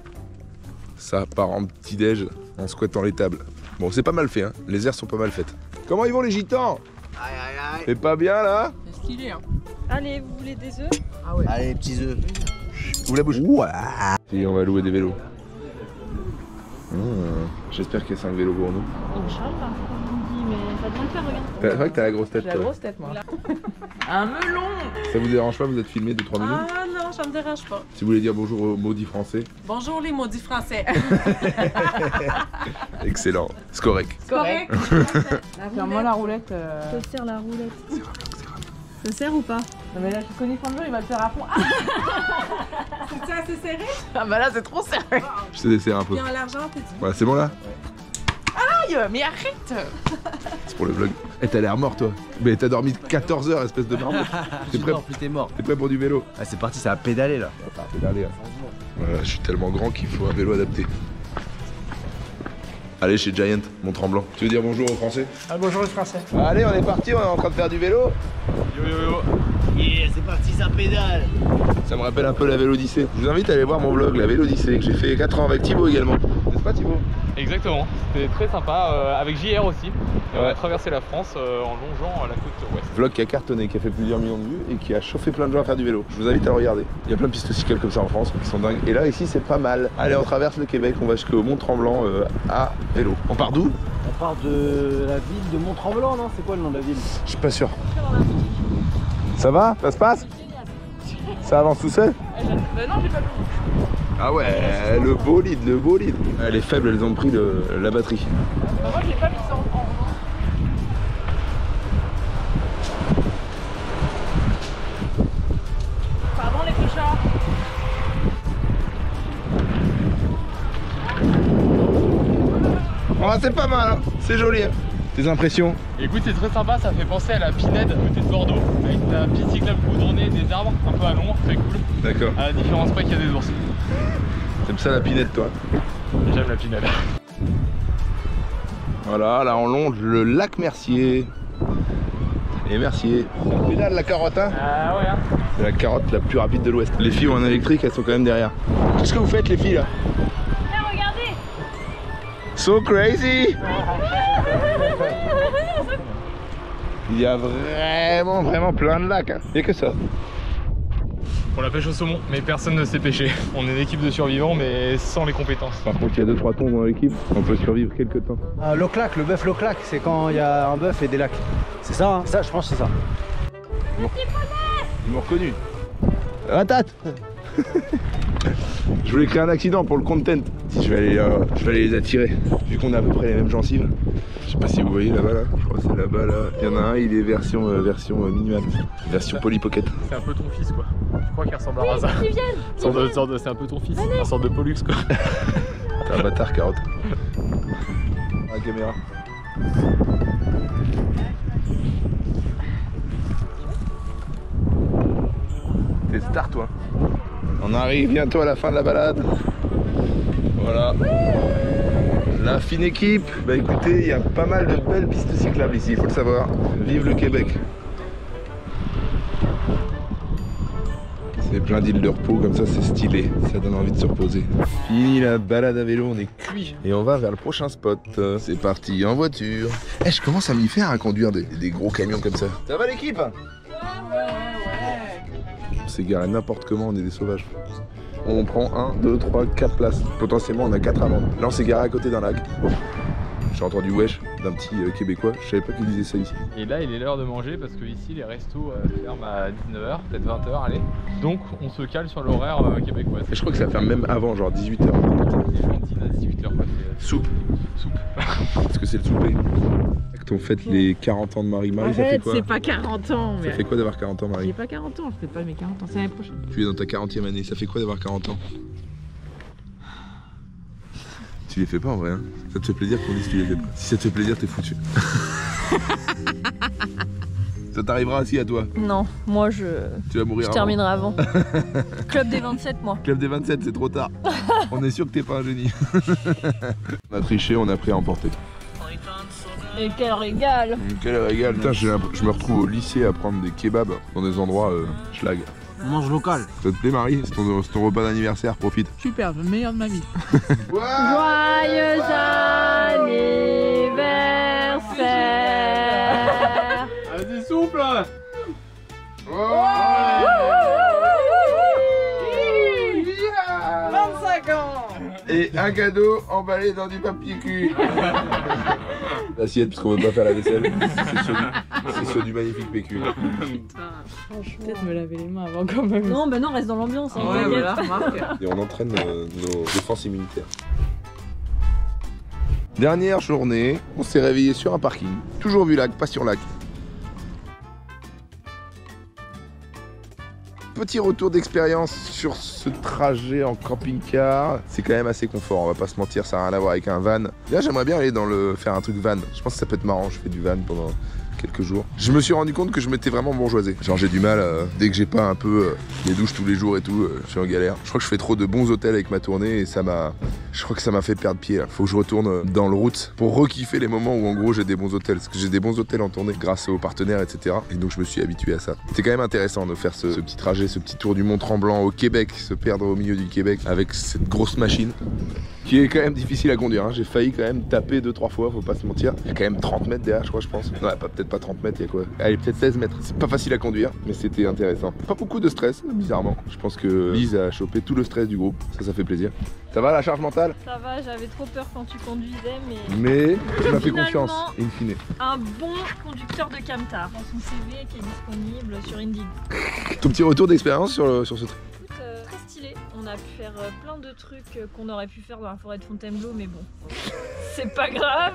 Ça part en petit déj en squattant les tables. Bon, c'est pas mal fait, hein. Les aires sont pas mal faites. Comment ils vont les gitans? Aïe aïe aïe. C'est pas bien là? C'est stylé, hein. Allez, vous voulez des œufs? Ah ouais. Allez, petits œufs. Ouvre la bouche. Et on va louer des vélos. J'espère qu'il y a 5 vélos pour nous. Inch'Allah, comme on dit, mais ça doit le faire, regarde. C'est vrai que t'as la grosse tête. J'ai la toi. grosse tête, moi. Un melon. Ça vous dérange pas, vous êtes filmé de 3 minutes? Ah non, ça me dérange pas. Si vous voulez dire bonjour aux maudits français. Bonjour les maudits français. Excellent. C'est correct. Correct. Ferme-moi la roulette. Je te sers la roulette. Ça sert ou pas? Non mais là, je connais Franjo, il va le faire à fond. C'est ça, c'est serré? Ah bah là, c'est trop serré. Je te desserre un peu. Bien l'argent, t'es dit. Voilà, c'est bon là? Aïe, mais arrête. C'est pour le vlog. Et t'as l'air mort toi. Mais t'as dormi 14 heures, espèce de marmotte. T'es prêt? Plus t'es mort. T'es prêt pour du vélo? Ah, c'est parti, ça a pédalé là. Ça va pédaler. Hein. Voilà, je suis tellement grand qu'il faut un vélo adapté. Allez chez Giant, Mont-Tremblant. Tu veux dire bonjour aux Français? Ah, bonjour les Français. Allez, on est parti, on est en train de faire du vélo. Yo yo yo. Yeah, c'est parti, ça pédale. Ça me rappelle un peu la Vélodyssée. Je vous invite à aller voir mon vlog, la Vélodyssée, que j'ai fait 4 ans avec Thibaut également. N'est-ce pas Thibaut? Exactement, c'était très sympa, avec JR aussi. On a traversé la France en longeant la côte ouest. Vlog qui a cartonné, qui a fait plusieurs millions de vues et qui a chauffé plein de gens à faire du vélo. Je vous invite à le regarder. Il y a plein de pistes cyclables comme ça en France qui sont dingues. Et là ici c'est pas mal. Allez, on traverse le Québec, on va jusqu'au Mont-Tremblant à vélo. On part d'où? On part de la ville de Mont-Tremblant, non? C'est quoi le nom de la ville? Je suis pas sûr. Ça va? Ça se passe? Ça avance tout seul? Bah non, j'ai pas vu. Ah ouais, le beau lead, le beau lead. Les faibles, elles ont pris la batterie. Bah moi, je l'ai pas mis ça en. Pardon les clochards. Oh, c'est pas mal, hein. C'est joli. Hein. Tes impressions? Écoute, c'est très sympa, ça fait penser à la Pinède côté de Bordeaux, avec la piste cyclable goudronnée, des arbres un peu à l'ombre, très cool. D'accord. À la différence près qu'il y a des ours. T'aimes ça la Pinède toi? J'aime la Pinède. Voilà, là on longe le lac Mercier. Et Mercier. Ça pédale la carotte hein? Ah ouais hein. C'est la carotte la plus rapide de l'Ouest. Les filles ont un électrique, elles sont quand même derrière. Qu'est-ce que vous faites les filles là? Regardez. So crazy. Il y a vraiment plein de lacs hein. Il y a que ça. On la pêche au saumon, mais personne ne sait pêcher. On est une équipe de survivants, mais sans les compétences. Par contre, il y a 2-3 tons dans l'équipe, on peut survivre quelques temps. Ah, l'oclac, le bœuf l'oclac, c'est quand il y a un bœuf et des lacs. C'est ça, hein? Ça, je pense que c'est ça. Ils m'ont reconnu. Ratate. Je voulais créer un accident pour le content. Si je vais aller les attirer, vu qu'on a à peu près les mêmes gencives. Je sais pas si vous voyez là-bas là, je crois que c'est là-bas là. Il y en a un, il est version minimal, version Polly Pocket. C'est un peu ton fils quoi. Je crois qu'il ressemble à Raza. C'est un peu ton fils, un sorte de Pollux quoi. T'es un bâtard carotte. La caméra. T'es star toi. On arrive bientôt à la fin de la balade. Voilà. La fine équipe. Bah écoutez, il y a pas mal de belles pistes cyclables ici, il faut le savoir. Vive le Québec. C'est plein d'îles de repos comme ça, c'est stylé. Ça donne envie de se reposer. Fini la balade à vélo, on est cuit. Et on va vers le prochain spot. C'est parti en voiture. Eh, je commence à m'y faire à conduire des gros camions comme ça. Ça va l'équipe? On s'est garé n'importe comment, on est des sauvages. On prend 1, 2, 3, 4 places. Potentiellement on a 4 à vendre. Là on s'est garé à côté d'un lac. J'ai entendu wesh d'un petit Québécois, je savais pas qu'il disait ça ici. Et là il est l'heure de manger parce que ici les restos ferment à 19h, peut-être 20h, allez. Donc on se cale sur l'horaire québécois. Et je crois que ça ferme même avant, genre 18h. Les gens dînent à 18h quoi. Soupe. Est-ce que c'est le souper? Quand on fête les 40 ans de Marie-Marie, ça fait quoi? C'est pas 40 ans. Mais... Ça fait quoi d'avoir 40 ans Marie? J'ai pas 40 ans, je fais pas mes 40 ans, c'est l'année prochaine. Tu es dans ta 40e année, ça fait quoi d'avoir 40 ans? Tu les fais pas en vrai hein? Ça te fait plaisir qu'on dise que tu les fais pas. Si ça te fait plaisir, t'es foutu. Ça t'arrivera aussi à toi? Non, moi tu vas mourir je terminerai avant. Club des 27 moi. Club des 27, c'est trop tard. On est sûr que t'es pas un génie. On a triché, on a pris à emporter. Et quel régal! Quel régal! Putain, je me retrouve au lycée à prendre des kebabs dans des endroits schlag. On mange local. Ça te plaît Marie? C'est ton repas d'anniversaire, profite. Super, le meilleur de ma vie. Joyeux anniversaire! Vas-y souple! 25 ans! Et un cadeau emballé dans du papier cul. L'assiette, parce qu'on veut pas faire la vaisselle. C'est sur du magnifique PQ. Putain, franchement. Peut-être me laver les mains avant quand même. Non, bah non, reste dans l'ambiance. Hein, ouais, voilà, remarque. Et on entraîne nos défenses immunitaires. Dernière journée, on s'est réveillé sur un parking. Toujours vu lac, pas sur lac. Petit retour d'expérience sur ce trajet en camping-car. C'est quand même assez confort, on va pas se mentir, ça n'a rien à voir avec un van. Là j'aimerais bien aller faire un truc van. Je pense que ça peut être marrant, je fais du van pendant quelques jours. Je me suis rendu compte que je m'étais vraiment bourgeoisé. Genre j'ai du mal, dès que j'ai pas un peu les douches tous les jours et tout, je suis en galère. Je crois que je fais trop de bons hôtels avec ma tournée et je crois que ça m'a fait perdre pied. Là. Faut que je retourne dans le route pour re-kiffer les moments où en gros j'ai des bons hôtels. Parce que j'ai des bons hôtels en tournée grâce aux partenaires, etc. Et donc je me suis habitué à ça. C'est quand même intéressant de faire ce petit trajet, ce petit tour du Mont-Tremblant au Québec, se perdre au milieu du Québec avec cette grosse machine qui est quand même difficile à conduire. Hein. J'ai failli quand même taper 2-3 fois, faut pas se mentir. Il y a quand même 30 mètres derrière, je crois, je pense. Non, peut-être pas 30 mètres, il y a quoi? Allez, peut-être 16 mètres. C'est pas facile à conduire, mais c'était intéressant. Pas beaucoup de stress, bizarrement. Je pense que Lise a chopé tout le stress du groupe. Ça fait plaisir. Ça va la charge mentale? Ça va, j'avais trop peur quand tu conduisais, mais tu m'as fait confiance, in fine. Un bon conducteur de camtar dans son CV qui est disponible sur Indeed. Ton petit retour d'expérience sur ce truc? Très stylé. On a pu faire plein de trucs qu'on aurait pu faire dans la forêt de Fontainebleau, mais bon, c'est pas grave.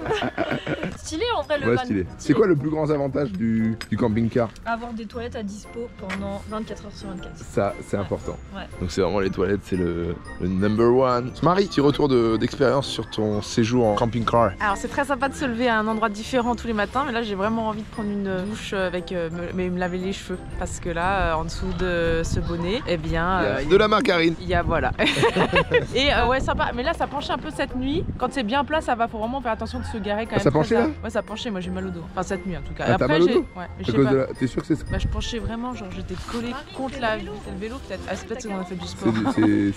Stylé en vrai le van. Stylé. C'est quoi le plus grand avantage du camping-car? Avoir des toilettes à dispo pendant 24 h sur 24. Ça, c'est important. Ouais. Donc c'est vraiment les toilettes, c'est le number one. Marie, petit retour d'expérience sur ton séjour en camping-car. Alors c'est très sympa de se lever à un endroit différent tous les matins, mais là j'ai vraiment envie de prendre une douche avec me laver les cheveux, parce que là en dessous de ce bonnet, eh bien de la margarine. Il y a voilà. Et ouais sympa, mais là ça penchait un peu cette nuit. Quand c'est bien plat, ça va, faut vraiment faire attention de se garer quand même. Ça penchait là? Ouais, ça penchait. Moi j'ai mal au dos. Enfin cette nuit en tout cas. Ah, après t'as mal au dos? Ouais. À cause de la... T'es sûr que c'est ça? Bah je penchais vraiment, genre j'étais collée contre la vie. C'est le vélo peut-être. Ah c'est peut-être qu'on a fait du sport.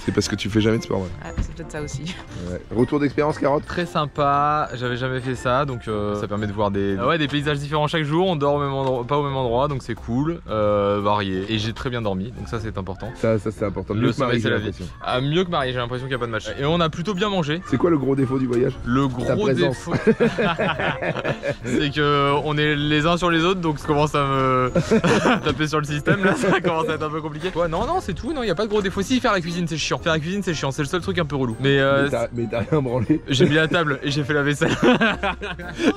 C'est parce que tu fais jamais de sport. Ouais. Ah, c'est peut-être ça aussi. Ouais. Retour d'expérience, Carotte? Très sympa, j'avais jamais fait ça, donc ça permet de voir des paysages différents chaque jour. On dort au même endroit, pas au même endroit, donc c'est cool, varié. Et j'ai très bien dormi, donc ça c'est important. Ça c'est important. Le sommeil c'est la vie. Ah, mieux que Marie, j'ai l'impression qu'il n'y a pas de match. Et on a plutôt bien mangé. C'est quoi le gros défaut du voyage? Le gros défaut, c'est que on est les uns sur les autres, donc ça commence à me taper sur le système là, ça commence à être un peu compliqué. Ouais, non, c'est tout, non, il n'y a pas de gros défaut. Si, faire la cuisine c'est chiant. Faire la cuisine c'est chiant, c'est le seul truc un peu relou. Mais t'as rien branlé. J'ai mis la table et j'ai fait la vaisselle.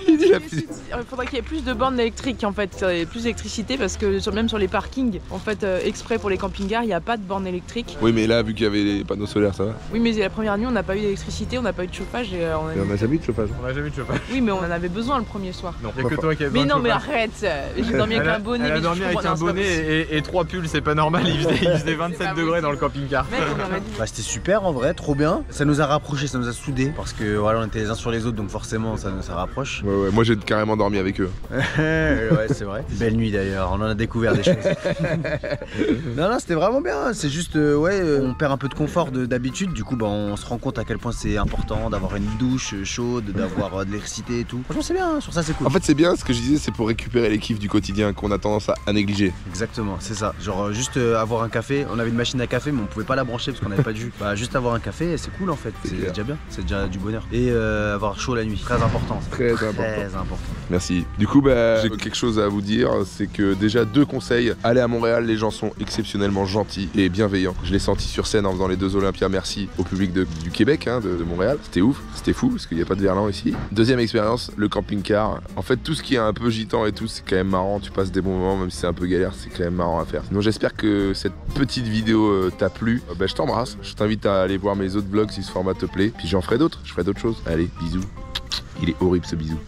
Il faudrait qu'il y ait plus de bornes électriques en fait, plus d'électricité, parce que même sur les parkings, en fait, exprès pour les camping-cars, il n'y a pas de bornes électriques. Oui, mais là, vu qu'il y avait les panneaux solaires, ça va. Oui, mais la première nuit, on n'a pas eu d'électricité, on n'a pas eu de chauffage. Et on a jamais eu de chauffage. On a jamais eu de chauffage. Oui, mais on en avait besoin le premier soir. Non, il n'y a que toi qui avais besoin. Mais non, de mais arrête. J'ai dormi avec un bonnet. Elle a dormi avec un bonnet et 3 pulls, c'est pas normal. Il faisait 27 degrés dans le camping-car. Bah, c'était super en vrai, trop bien. Ça nous a rapprochés, ça nous a soudés, parce que voilà, on était les uns sur les autres, donc forcément ça rapproche. Ouais, moi j'ai carrément dormi avec eux. Ouais, c'est vrai. Belle nuit d'ailleurs, on en a découvert des choses. Non, c'était vraiment bien. C'est juste, on perd un peu de confort d'habitude. Du coup, bah, on se rend compte à quel point c'est important d'avoir une douche chaude, d'avoir de l'électricité et tout. Franchement, c'est bien, sur ça, c'est cool. En fait, c'est bien, ce que je disais, c'est pour récupérer les kiffs du quotidien qu'on a tendance à négliger. Exactement, c'est ça. Genre, juste avoir un café. On avait une machine à café, mais on pouvait pas la brancher parce qu'on n'avait pas de jus. Bah, juste avoir un café, c'est cool en fait. C'est déjà bien, c'est déjà du bonheur. Et avoir chaud la nuit, très important. Très important. Merci. Du coup, j'ai quelque chose à vous dire, c'est que déjà 2 conseils. Allez à Montréal, les gens sont exceptionnellement gentils et bienveillants. Je l'ai senti sur scène en faisant les 2 Olympias. Merci au public du Québec, de Montréal. C'était ouf, c'était fou parce qu'il n'y a pas de verlan ici. Deuxième expérience, le camping-car. En fait, tout ce qui est un peu gitan et tout, c'est quand même marrant. Tu passes des bons moments, même si c'est un peu galère, c'est quand même marrant à faire. Sinon, j'espère que cette petite vidéo t'a plu. Je t'embrasse. Je t'invite à aller voir mes autres vlogs si ce format te plaît. Puis j'en ferai d'autres. Je ferai d'autres choses. Allez, bisous. Il est horrible ce bisou.